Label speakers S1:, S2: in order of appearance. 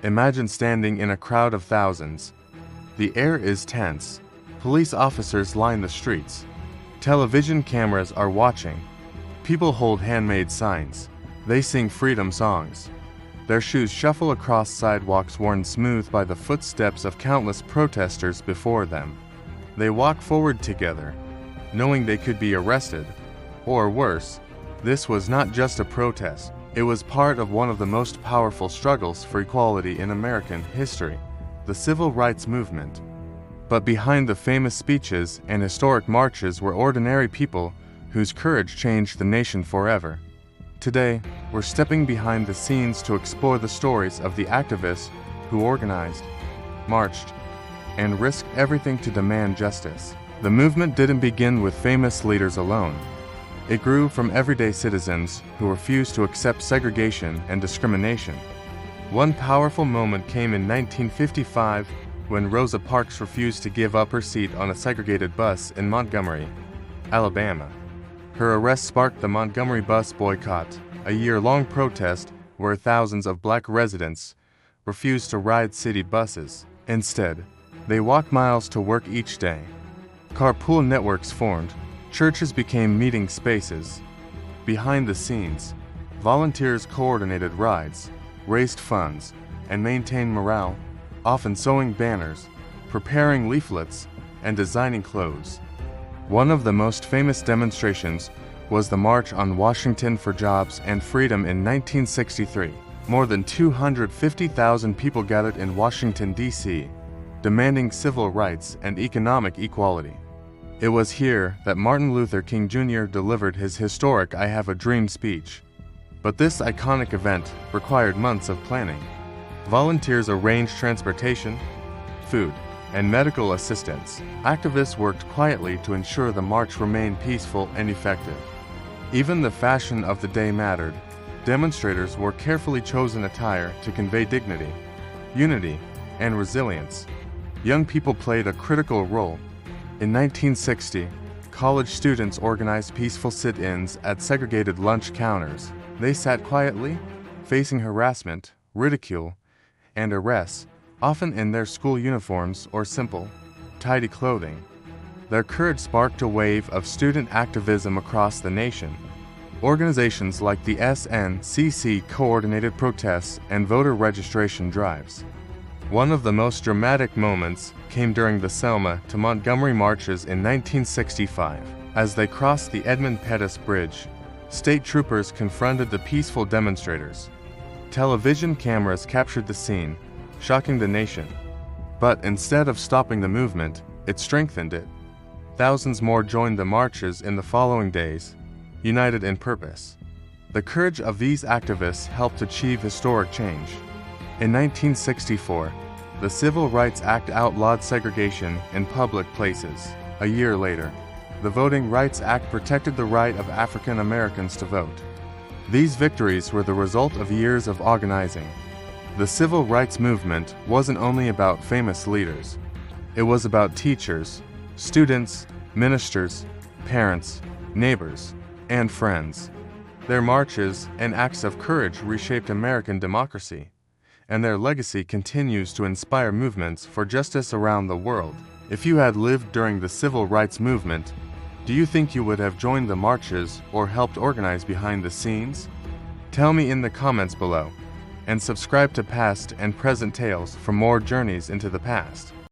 S1: Imagine standing in a crowd of thousands. The air is tense. Police officers line the streets. Television cameras are watching. People hold handmade signs. They sing freedom songs. Their shoes shuffle across sidewalks worn smooth by the footsteps of countless protesters before them. They walk forward together, knowing they could be arrested. Or worse, this was not just a protest. It was part of one of the most powerful struggles for equality in American history, the Civil Rights Movement. But behind the famous speeches and historic marches were ordinary people whose courage changed the nation forever. Today, we're stepping behind the scenes to explore the stories of the activists who organized, marched, and risked everything to demand justice. The movement didn't begin with famous leaders alone. It grew from everyday citizens who refused to accept segregation and discrimination. One powerful moment came in 1955 when Rosa Parks refused to give up her seat on a segregated bus in Montgomery, Alabama. Her arrest sparked the Montgomery bus boycott, a year-long protest where thousands of black residents refused to ride city buses. Instead, they walked miles to work each day. Carpool networks formed. Churches became meeting spaces. Behind the scenes, volunteers coordinated rides, raised funds, and maintained morale, often sewing banners, preparing leaflets, and designing clothes. One of the most famous demonstrations was the March on Washington for Jobs and Freedom in 1963. More than 250,000 people gathered in Washington, D.C., demanding civil rights and economic equality. It was here that Martin Luther King Jr. delivered his historic "I Have a Dream" speech. But this iconic event required months of planning. Volunteers arranged transportation, food, and medical assistance. Activists worked quietly to ensure the march remained peaceful and effective. Even the fashion of the day mattered. Demonstrators wore carefully chosen attire to convey dignity, unity, and resilience. Young people played a critical role. In 1960, college students organized peaceful sit-ins at segregated lunch counters. They sat quietly, facing harassment, ridicule, and arrests, often in their school uniforms or simple, tidy clothing. Their courage sparked a wave of student activism across the nation. Organizations like the SNCC coordinated protests and voter registration drives. One of the most dramatic moments came during the Selma to Montgomery marches in 1965. As they crossed the Edmund Pettus Bridge, state troopers confronted the peaceful demonstrators. Television cameras captured the scene, shocking the nation. But instead of stopping the movement, it strengthened it. Thousands more joined the marches in the following days, united in purpose. The courage of these activists helped achieve historic change. In 1964, the Civil Rights Act outlawed segregation in public places. A year later, the Voting Rights Act protected the right of African Americans to vote. These victories were the result of years of organizing. The civil rights movement wasn't only about famous leaders. It was about teachers, students, ministers, parents, neighbors, and friends. Their marches and acts of courage reshaped American democracy, and their legacy continues to inspire movements for justice around the world. If you had lived during the civil rights movement, do you think you would have joined the marches or helped organize behind the scenes? Tell me in the comments below, and subscribe to Past and Present Tales for more journeys into the past.